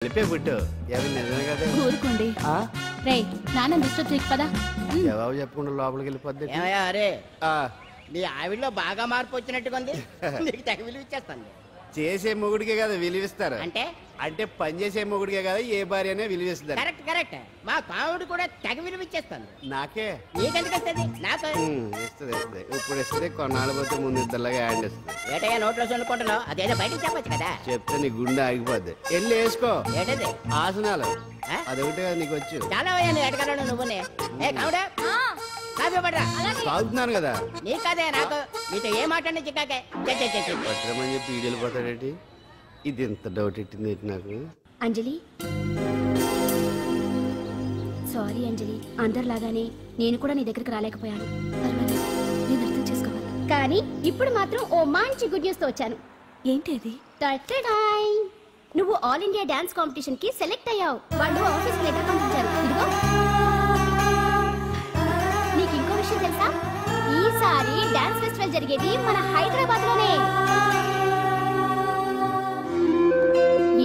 పుట్టు నిజమే కదా ఊరుకోండి రే నాన్న డిస్టర్బ్ చేయకు పదా జవాబు చెప్పకుండా లోపలికి వెళ్ళిపోద్ది అరే నీ ఆవిడలో బాగా మార్పు వచ్చినట్టుగా ఉంది నీకు తెగ విలువ ఇచ్చేస్తాను చేసే మొగుడికే కదా విలువిస్తారు అంటే అంటే పని చేసే మొగుడికే కదా ఏ భార్య అనే విలువిస్తారు కరెక్ట్ కరెక్ట్ మా పావుడు కూడా తెగ విలువ ఇచ్చేస్తాను నాకే నీకెందుకు వస్తుంది నాకు ఇస్తుంది ఇస్తుంది ఇప్పుడు ఇస్తుంది కొన్నాళ్ళ పోతే ముందు ఇద్దరులాగా హ్యాండ్ ఇస్తుంది ఏటయ్యా నోట్లో చల్లుకుంటున్నావు అదేదో బయటకు చెప్పచ్చు కదా చెప్తే నీ గుండె ఆగిపోద్ది వెళ్ళి వేసుకో ఏంటది ఆసనాలు అదొకటి కదా నీకు వచ్చు చాలా అయ్యా నువ్వు ఎడగలను నువ్వునే ఏ కావుడా కాఫీ పడరా తాగుతున్నాను కదా నీ కదే నాకు నీతో ఏ మాట్లాడి చిక్కాకే పట్టమని చెప్పి వీడియోలు పోతాడేంటి ఇది ఎంత డౌట్ ఎట్టింది నాకు అంజలి సారీ అంజలి అందరిలాగానే నేను కూడా నీ దగ్గరికి రాలేకపోయాను పర్వాలేదు నేను అర్థం చేసుకోవాలి కానీ ఇప్పుడు మాత్రం ఓ మంచి గుడ్ న్యూస్ తో వచ్చాను ఏంటి అది నువ్వు ఆల్ ఇండియా డాన్స్ కాంపిటీషన్ కి సెలెక్ట్ అయ్యావు వాళ్ళు ఆఫీస్ లెటర్ పంపించారు ఇదిగో నీకు ఇంకో విషయం తెలుసా ఈసారి డాన్స్ ఫెస్టివల్ జరిగేది మన హైదరాబాద్ లోనే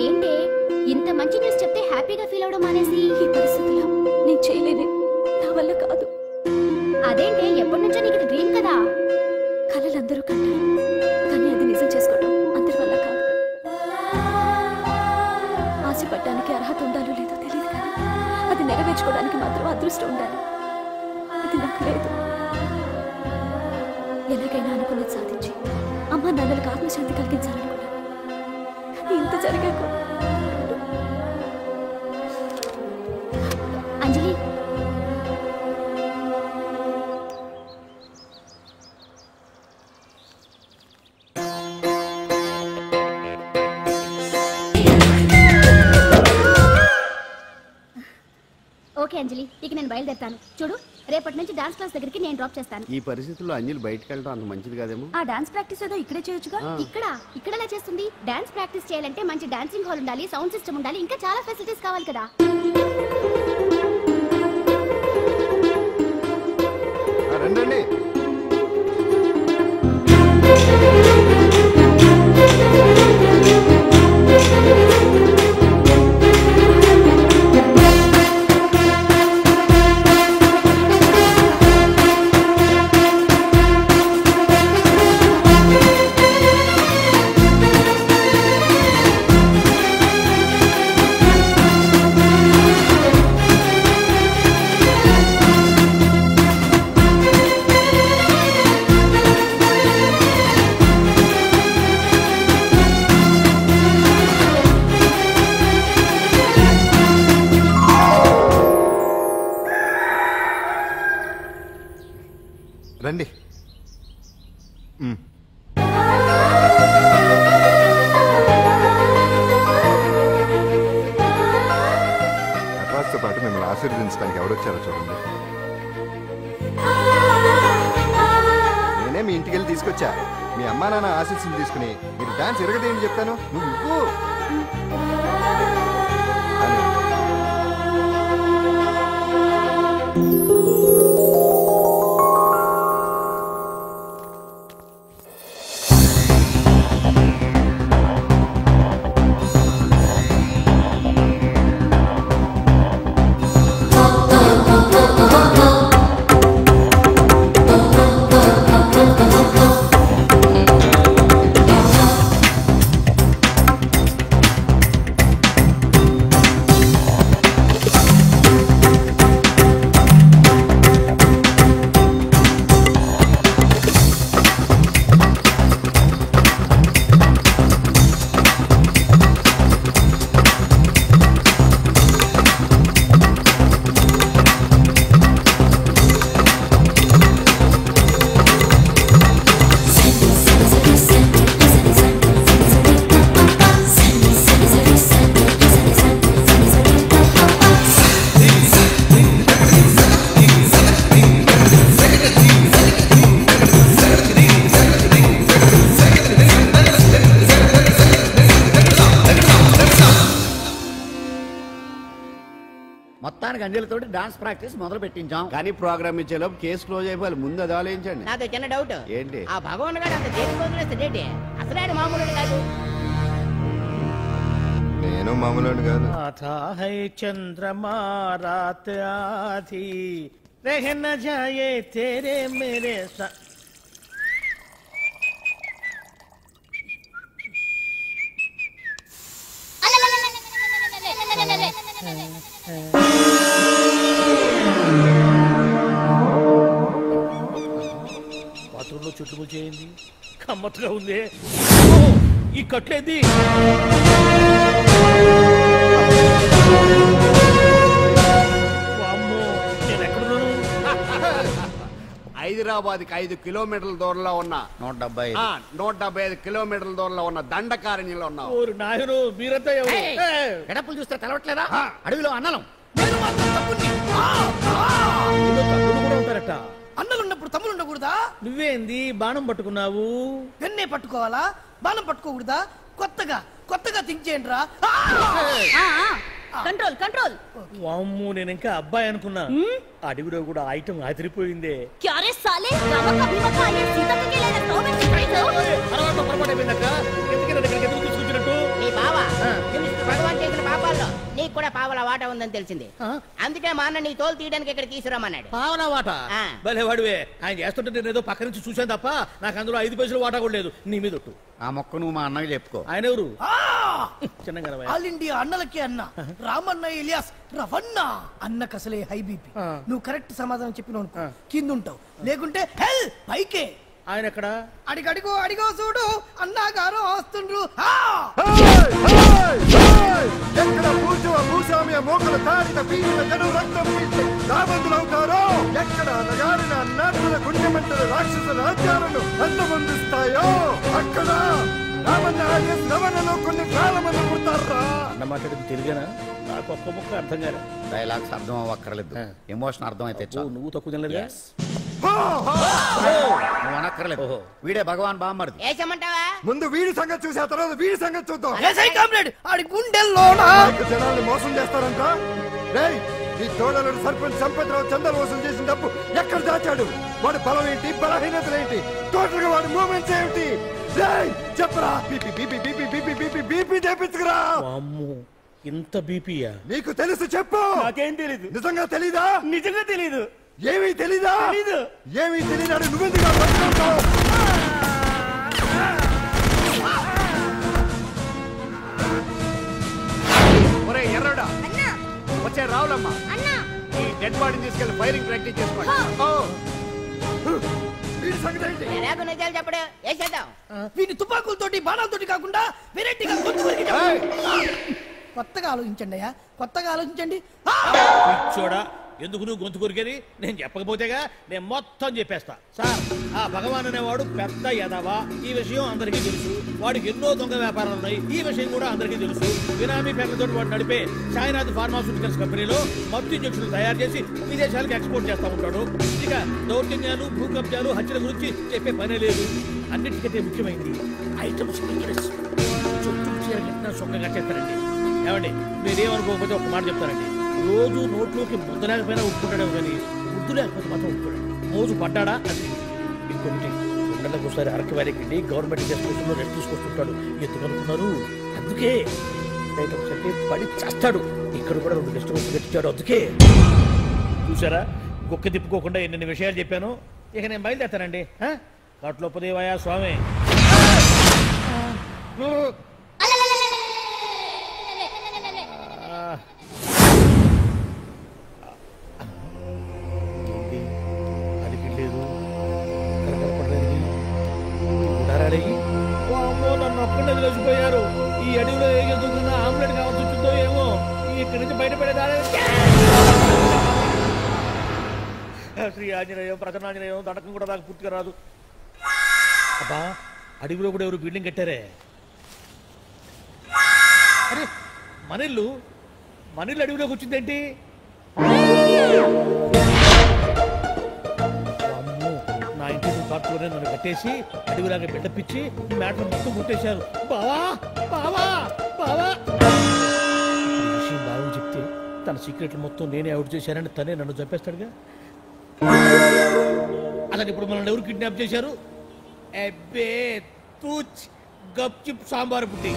ఏంటి ఇంత మంచి న్యూస్ చెప్తే హ్యాపీగా ఫీల్ అవడం మానేసి ఈ పరిస్థితిలో నేను చేయలేను నా వల్ల కాదు అదేంటి ఎప్పటి నుంచో నీకు ఇది డ్రీమ్ కదా కలలందరూ కంటారు కానీ అది నిజం చేసుకోవడం అందరి వల్ల కాదు ఆశపడడానికి అర్హత ఉండాలో లేదో తెలియదు కానీ అది నెరవేర్చుకోవడానికి మాత్రం అదృష్టం ఉండాలి అది నాకు లేదు ఎలాగైనా అనుకున్నది సాధించి అమ్మ నాన్నలకు ఆత్మశాంతి కలిగించాలనుకున్నాను ఇంత జరిగాక అంజలి ఓకే అంజలి ఇక నేను బయలుదేరుతాను చూడు రేపటి నుంచి డాన్స్ క్లాస్ దగ్గరికి నేను డ్రాప్ చేస్తాను ఈ పరిస్థితుల్లో అంజలి బయటకు వెళ్ళడం అంత మంచిది కాదేమో ఆ డాన్స్ ప్రాక్టీస్ ఏదో ఇక్కడే చేయొచ్చుగా ఇక్కడ ఎలా చేస్తుంది డాన్స్ ప్రాక్టీస్ చేయాలంటే మంచి డాన్సింగ్ హాల్ ఉండాలి సౌండ్ సిస్టమ్ ఉండాలి ఇంకా చాలా ఫెసిలిటీస్ కావాలి కదా రండి రండి అడ్వాన్స్తో పాటు మిమ్మల్ని ఆశీర్వదించడానికి ఎవరొచ్చారో చూడండి నేనే మీ ఇంటికి వెళ్ళి తీసుకొచ్చా మీ అమ్మా నాన్న ఆశీస్సులు తీసుకుని మీరు డాన్స్ ఎరగదేంటి చెప్తాను నువ్వు మొత్తానికి అంజలితో డాన్స్ ప్రాక్టీస్ మొదలు పెట్టించాం కానీ ప్రోగ్రామ్ ఇచ్చేలోపు కేసు క్లోజ్ అయిపోవాలి ముందు అది ఆలోచించండి నాతో చిన్న డౌట్ ఏంటి ఆ భగవాన్ గారు అంత చేతి వదిలేస్తే అసలు ఆయన మామూలు కాదు నేను మామూలు కాదు. आता है चंद्रमा रात आधी रह न जाए तेरे मेरे साथ. బాత్రూంలో చుట్టుములు చేయండి, కమ్మత్తుగా ఉంది. ఈ కట్లేది హైదరాబాద్కి 5 కిలోమీటర్ల దూరంలో ఉన్న 175 కిలోమీటర్ల దూరంలో ఉన్న దండకారణ్యంలో ఉన్నావు. నాయను మీరంతా గడపలు చూస్తే తెలవట్లేదా? అడవిలో అన్నలం. కూడా ఉంటారట. అన్నలు ఉన్నప్పుడు తమ్ములు ఉండకూడదా? నువ్వేంది బాణం పట్టుకున్నావు? వెన్నే పట్టుకోవాలా? బాణం పట్టుకోకూడదా? కొత్తగా కొత్తగా థింక్ చేయండి రా. Control control. వామ్మో, నేను ఇంకా అబ్బాయి అనుకున్నా. అడవిలో కూడా ఐటమ్ అదిరిపోయిందే. క్యారే సాలే నమక బిమక అనే సీతకి లేన టోమెట్ ఫ్రైస్. తర్వాత పొరపాటైపోయిందక్క. ఎందుకని దగ్గరికి ఎదురు తీసుకొచ్చినట్టు? నీ బావ భగవాన్ చేసిన పాపాల్లో నీకు కూడా పావల వాట ఉందని తెలిసింది. అందుకే మా అన్న నీ తోలు తీయడానికి ఇక్కడ తీసుకురామన్నాడు. పావలా వాట? భలే వాడివే. ఆయన చేస్తుంటే నేను ఏదో పక్క నుంచి చూశాను తప్ప నాకు అందులో 5 పైసలు వాటా కూడా లేదు. నీ మీద ఒట్టు. ఆ మొక్క నువ్వు మా అన్నకి చెప్పుకో. ఆయన ఎవరు? చిన్నగా ఆల్ ఇండియా అన్నలకి అన్న రామన్న ఇలియాస్ రవన్న. అన్నకు అసలే హై బీపీ. నువ్వు కరెక్ట్ సమాధానం చెప్పిన కింద ఉంటావు, లేకుంటే హెల్ పైకే. ఆయన ఎక్కడ? అడిగడిగో అడిగో చూడు, అన్నగారు వస్తుండ్రు. ఎక్కడ భూస్వామ్య మోకల తాడిత పీడిత జనం రక్తం పీల్చి రాబందులవుతారో, ఎక్కడ నగారిన అన్నార్థుల గుండె మంటల రాక్షస రాజ్యాలను అంతమొందిస్తాయో అక్కడ రవణలో కొన్ని వేల మంది పుడతారా. అన్న మాట్లాడింది తెలుగేనా? నాకు ఒక్క ముక్క అర్థం కాదు. డైలాగ్స్ అర్థం అవ్వక్కర్లేదు, ఎమోషన్ అర్థం అయితే నువ్వు తక్కువ తినలేదు. నువ్వు అనక్కర్లేదు. వీడే భగవాన్ బామ్మర్ది. ఏసమంటావా? ముందు వీడి సంగతి చూసి ఆ తర్వాత వీడి సంగతి చూద్దాం. ఆడి గుండెల్లోనా జనాల్ని మోసం చేస్తారంట. రేయ్, ఈ తోడలుడు సర్పంచ్ సంపత్రావు చందాలు వసూలు చేసిన డబ్బు ఎక్కడ దాచాడు? వాడి బలం ఏంటి, బలహీనతలు ఏంటి, టోటల్ గా వాడి మూమెంట్స్ ఏంటి? చెప్పరా. BP BP BP BP BP BP తెప్పించుకురా. ఇంత బీపీయా? నీకు తెలుసు చెప్పు. నాకేం తెలీదు. నిజంగా తెలీదా? నిజంగా తెలీదు. ఏమీ తెలీదా? ఏమీ తెలీదాడు నువ్వెందుకు పట్టుకుంటావు? ఒరే ఎర్రడా, వచ్చే రావులమ్మా, ఈ డెడ్ బాడీని తీసుకెళ్లి ఫైరింగ్ ప్రాక్టీస్ చేసుకోండి. నిజాలు చెప్పడు వేసేద్దాం. వీటి తుపాకులతోటి బాణాలతోటి కాకుండా వెరైటీగా కొత్తగా ఆలోచించండి అయ్యా, కొత్తగా ఆలోచించండి. చూడా, ఎందుకు నువ్వు గొంతు కొరికేది? నేను చెప్పకపోతేగా నేను మొత్తం చెప్పేస్తా. సార్, ఆ భగవాన్ అనేవాడు పెద్ద యదవా, ఈ విషయం అందరికీ తెలుసు. వాడికి ఎన్నో దొంగ వ్యాపారాలు ఉన్నాయి, ఈ విషయం కూడా అందరికీ తెలుసు. బినామీ పేర్లతో వాడు నడిపే సాయినాథ్ ఫార్మాస్యూటికల్స్ కంపెనీలో మత్తు ఇంజక్షన్లు తయారు చేసి విదేశాలకు ఎక్స్పోర్ట్ చేస్తూ ఉంటాడు. ఇక దౌర్జన్యాలు, భూ కబ్జాలు, హత్యల గురించి చెప్పే పనే లేదు. అన్నిటికంటే ముఖ్యమైనది ఐటమ్స్ సొంతంగా చేస్తారండి. ఏమండి, మీరేమనుకోకపోతే ఒక మాట చెప్తారండి. రోజు నోట్లోకి ముద్ద లేకపోయినా ఉట్టుకుంటాడు, కానీ ముద్దు లేకపోతే మాత్రం ఉట్టుకోండి. మోజు పడ్డాడా అది. ఇంకొకటి, నెలకు ఒకసారి అరకు వారికి గవర్నమెంట్ గెస్ట్ హౌస్లో రెస్ట్ తీసుకొస్తుంటాడు. ఎందుకు అనుకున్నారు? అందుకే ఐటమ్స్ అంటే పడి చేస్తాడు. ఇక్కడ కూడా 2 గెస్ట్ హౌస్ పెట్టించాడు. అందుకే చూసారా, కుక్క తిప్పుకోకుండా ఎన్ని విషయాలు చెప్పాను. ఇక నేను బయలుదేరుతానండి. కట్లోపదేవయ్యా స్వామి. నన్ను ఒక్కడే తెలిసిపోయారు. ఈ అడవిలో ఏ ఎదుగుతున్నా ఆమ్లెట్ కావాల్సి వచ్చిందో ఏమో. ఇక్కడి నుంచి బయటపడేదారే. శ్రీ ఆంజనేయం, ప్రసన్నాంజనేయం, దడకం కూడా దాకా పూర్తిగా రాదు. అబ్బా, అడవిలో కూడా ఎవరు బిల్డింగ్ కట్టారే. అరే, మనిల్లు అడవిలోకి వచ్చిందేంటి? నా ఇంటి పార్టీలోనే నన్ను కట్టేసి అడవిలాగా బిడ్డపిచ్చి ఈ మ్యాటర్ మొత్తం కొట్టేశారు. బావా బావా బావా విషయం బాగా చెప్తే తన సీక్రెట్లు మొత్తం నేనే అవుట్ చేశానని తనే నన్ను చంపేస్తాడుగా. అసలు ఇప్పుడు మనల్ని ఎవరు కిడ్నాప్ చేశారు? అబ్బే తూచ్ గప్ చిప్ సాంబార్ పుట్టి.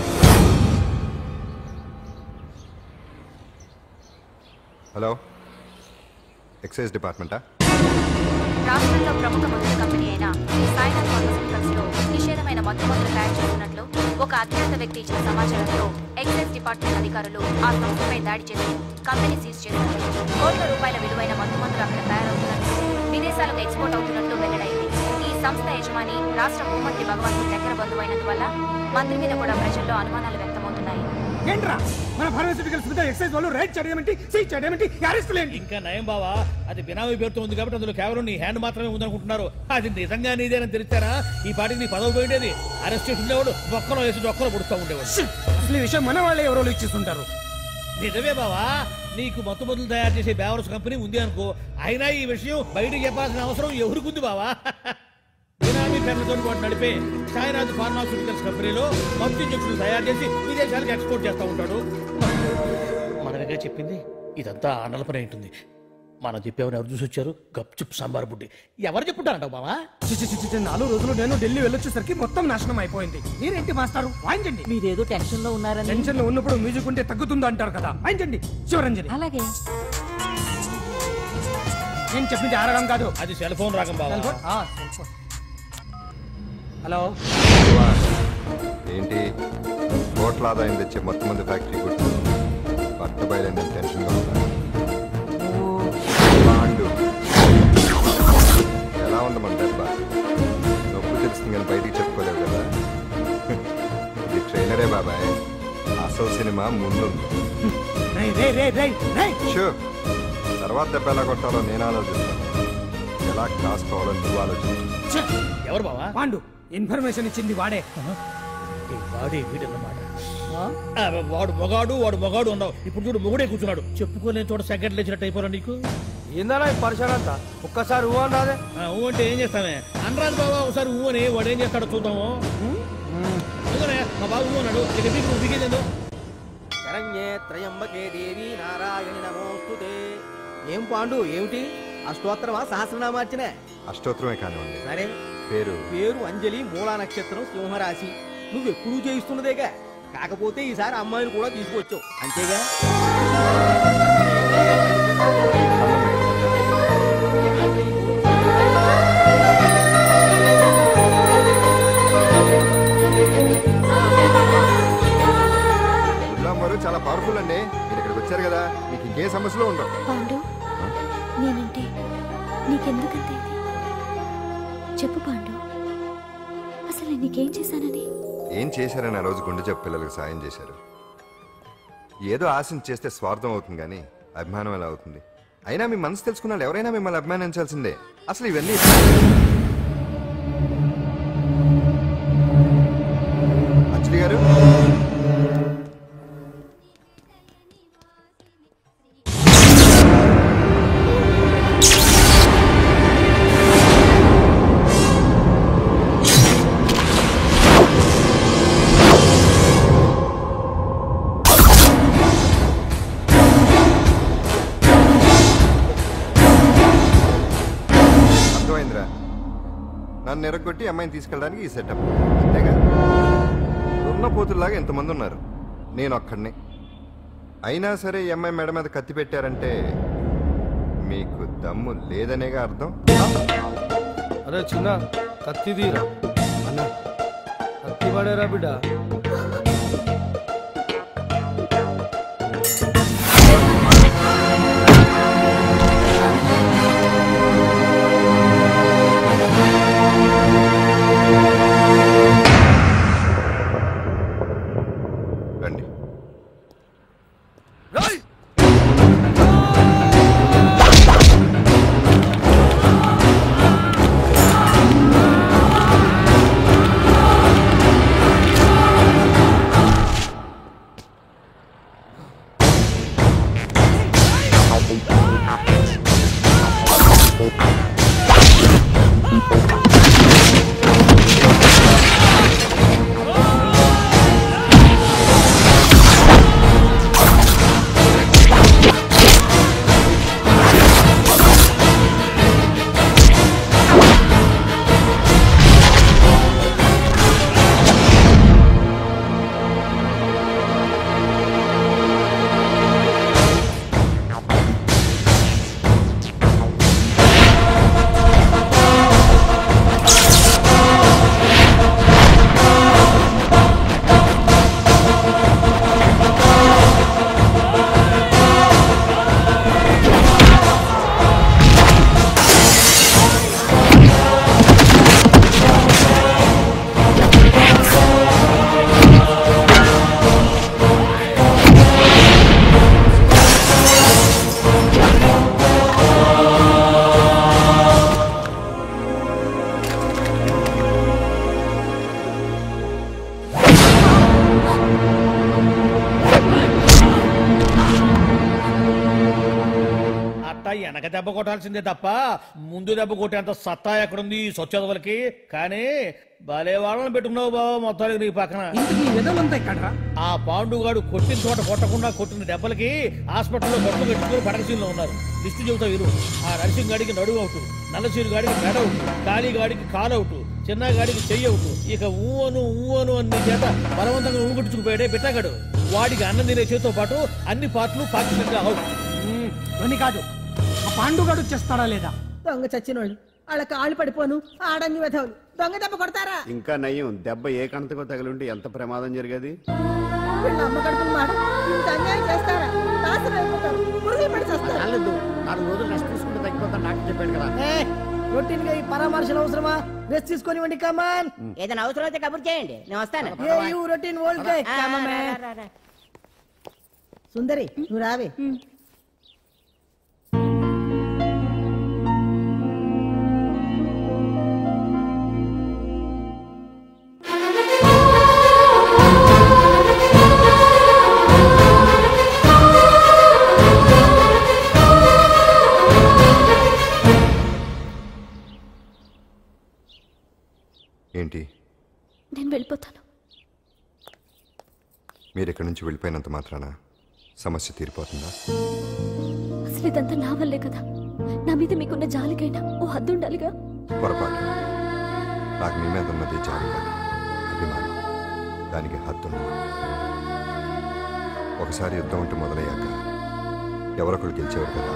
హలో, ఎక్సైజ్ డిపార్ట్మెంటా? రాష్ట్రంలో ప్రముఖ మందుల కంపెనీ అయిన సాయినాథ్ ఫార్మస్యూటికల్స్ లో నిషేధమైన మందులు తయారు చేస్తున్నట్లు ఒక అజ్ఞాత వ్యక్తి ఇచ్చిన సమాచారంతో ఎక్సైజ్ డిపార్ట్మెంట్ అధికారులు ఆ సంస్థపై దాడి చేసి కంపెనీ సీజ్ చేశారు. కోట్ల రూపాయల విలువైన మందులు అక్కడ తయారవుతున్నట్లు, విదేశాలకు ఎక్స్పోర్ట్ అవుతున్నట్లు వెల్లడైంది. ఈ సంస్థ యజమాని రాష్ట్ర హోంమంత్రి భగవంతుని దగ్గర బంధువైనందువల్ల మంత్రి మీద కూడా ప్రజల్లో అనుమానాలు వ్యక్తమవుతున్నాయి. ఏంట్రా మన ఫార్మాస్యూటికల్స్ మీద ఎక్సైజ్ వాళ్ళు రైడ్ చేయడమేంటి, సీజ్ చేయడమేంటి, అరెస్టులు ఏంటి? ఇంకా నయం బావా, అది బినామీ పేరుతో ఉంది కాబట్టి అందులో కేవలం నీ హ్యాండ్ మాత్రమే ఉందనుకుంటున్నారు. అది నిజంగా నీదేనని తెలిస్తారా ఈ పాటికి నీ పదవి పోయిండేది. అరెస్ట్ చేసి ఉండేవాడు, బొక్కలో వేసి డొక్కలో పుడుతూ ఉండేవాడు. అసలు ఈ విషయం మన వాళ్ళే ఎవరో ఇచ్చేస్తుంటారు. నిజమే బావా, నీకు మందులు తయారు చేసే బేవర్స్ కంపెనీ ఉంది అనుకో, అయినా ఈ విషయం బయటకు చెప్పాల్సిన అవసరం ఎవరికుంది బావా? బినామీ పేర్లతో వాడు నడిపే సాయినాథ్ ఫార్మాస్యూటికల్స్ కంపెనీలో మందు ఇంజక్షన్లు తయారు చేసి విదేశాలకు ఎక్స్పోర్ట్ చేస్తూ ఉంటాడు. మనగా చెప్పింది ఇదంతా ఆండల పని ఉంటుంది. మనం చెప్పేవని ఎవరు చూసి వచ్చారు? గప్చుప్ సాంబార్ బుడ్డి. ఎవరు చెప్పుంటారంటావు బావా? 4 రోజులు నేను ఢిల్లీ వెళ్ళొచ్చేసరికి మొత్తం నాశనం అయిపోయింది. మీరేంటి మాస్టారు, వాయించండి. మీరేదో టెన్షన్ లో ఉన్నారని. టెన్షన్ లో ఉన్నప్పుడు మ్యూజిక్ ఉంటే తగ్గుతుందో అంటారు కదా, వాయించండి. శివరంజని. అలాగే. నేను చెప్పింది ఆరడం కాదు, అది సెల్ ఫోన్ రాగం బావా. హలో, ఏంటి కోట్ల ఆదాయం తెచ్చే మొత్తం మంది ఫ్యాక్టరీ గుర్తు పట్ట బయలుదేరి టెన్షన్గా ఉన్నా. ఎలా ఉంది మన దెబ్బ? నొప్పి తెలుస్తుంది కానీ బయటికి చెప్పుకోలేవు కదా. ఇది ట్రైలరే బాబాయ్, అసలు సినిమా ముందు. తర్వాత దెబ్బ ఎలా కొట్టాలో నేను ఆలోచిస్తాను, ఎలా కాసుకోవాలో నువ్వు ఆలోచించు. ఎవరు బావా? పాండు. ఇన్ఫర్మేషన్ ఇచ్చింది వాడే. వాడే వీడన్నమాట. వాడు మొగాడు అన్నావు, ఇప్పుడు చూడు మొగుడే కూర్చున్నాడు. చెప్పుకోలేని చోట సెకండ్ లేచినట్టు అయిపోరా నీకు. ఏందన్నా ఈ పరిచయం అంతా? ఒక్కసారి ఊ అని రాదే. ఊ అంటే ఏం చేస్తామే? అనరాదు బాబా, ఒకసారి ఊ అని. వాడు ఏం చేస్తాడో చూద్దాము. అందుకనే మా బాబు ఊ అన్నాడు. ఇక నువ్వు దిగేదేందో. శరణ్యే త్రయంబకే దేవి నారాయణి నమోస్తుతే. ఏం పాండు, ఏమిటి అష్టోత్తరమా సహస్రనామార్చనే? అష్టోత్తరమే కానివ్వండి. సరే, పేరు అంజలి, మూలా నక్షత్రం, సింహరాశి. నువ్వెప్పుడూ చేయిస్తున్నదేగా, కాకపోతే ఈసారి అమ్మాయిని కూడా తీసుకొచ్చావు అంతేగా. చాలా పవర్ఫుల్ అండి. మీరు ఇక్కడికి వచ్చారు కదా, మీకు ఇంకే సమస్యలు ఉండవు. పాండు, నేనంటే నీకెందుకంటే చెప్పు పాండు, అసలు నీకేం చేశానని? ఏం చేశారని ఆ రోజు గుండె చెప్పు పిల్లలకు సాయం చేశారు. ఏదో ఆశించి చేస్తే స్వార్థం అవుతుంది కానీ అభిమానం ఎలా అవుతుంది? అయినా మీ మనసు తెలుసుకున్న వాళ్ళు ఎవరైనా మిమ్మల్ని అభిమానించాల్సిందే. అసలు ఇవన్నీ అంజలి గారు, నన్ను ఎరగొట్టి అమ్మాయిని తీసుకెళ్ళడానికి ఈ సెటప్ అంతేగా? దున్నపోతుల్లాగా ఎంతమంది ఉన్నారు, నేను ఒక్కడిని. అయినా సరే ఈ అమ్మాయి మెడ మీద కత్తి పెట్టారంటే మీకు దమ్ము లేదనేగా అర్థం. అరే చిన్న కత్తి తీరా అన్న, కత్తి పడేరా బిడ్డ. వెనక దెబ్బ కొట్టాల్సిందే తప్ప ముందు దెబ్బ కొట్టేంత సత్తా ఎక్కడుంది ఈ సొచ్చదవలకి. కానీ భలే వాళ్ళని పెట్టుకున్నావు బాబా మొత్తానికి నీ పక్కన. ఆ పాండుగాడు కొట్టిన చోట కొట్టకుండా కొట్టిన దెబ్బలకి హాస్పిటల్లో గట్టు కట్టుకుని పడకసీన్లో ఉన్నారు. లిస్టు చెబుతా వీరు. ఆ నర్సింగ్ గాడికి నడువు అవుట్, నల్లసీరు గాడికి మెడ అవుట్, కాళీ గాడికి కాలు అవుట్, చిన్న గాడికి చెయ్యి అవుట్. ఇక ఊవను అని నీ చేత బలవంతంగా ఊగుట్టుకుపోయాడే బిట్టగాడు. వాడికి అన్నం తినే చేతితో పాటు అన్ని పార్ట్లు పాకిస్తాన్గా అవుట్. అని కాదు, ఆ పాండుగాడు వచ్చేస్తాడా లేదా? దొంగ చచ్చినోళ్ళు వాళ్ళ కాళ్ళు పడిపోను ఆడంగి వెధవులు దొంగ దెబ్బ కొడతారా? ఇంకా నయ్యం, దెబ్బ ఏ కణతకో తగిలింటే ఎంత ప్రమాదం జరిగేది. వీళ్ళ అమ్మ కడుపులు మాట ఇంత అన్యాయం చేస్తారా? నాశనం అయిపోతారు, పురుగులు పడి చేస్తారు. 4 రోజులు రెస్ట్ తీసుకుంటే తగ్గిపోతాను డాక్టర్ చెప్పాడు కదా. రొటీన్ గా ఈ పరామర్శలు అవసరమా? రెస్ట్ తీసుకొని కమాన్. ఏదైనా అవసరం అయితే కబుర్ చేయండి, నేను వస్తాను. Routine old guy. సుందరి నువ్వు రావే. ఏంటి? నేను వెళ్ళిపోతాను. మీరు ఇక్కడి నుంచి వెళ్ళిపోయినంత మాత్రాన సమస్య తీరిపోతుందా? అసలు ఇదంతా నా వల్లే కదా. నా మీద మీకున్న జాలికైనా ఓ హద్దు ఉండాలిగా. పొరపాటు. నాకు మీ మీద ఉన్నది జాలి కాదు, అభిమానం. దానికి హద్దు ఉన్నది. ఒకసారి యుద్ధం ఉంటే మొదలయ్యాక ఎవరొకరు గెలిచేవారు కదా.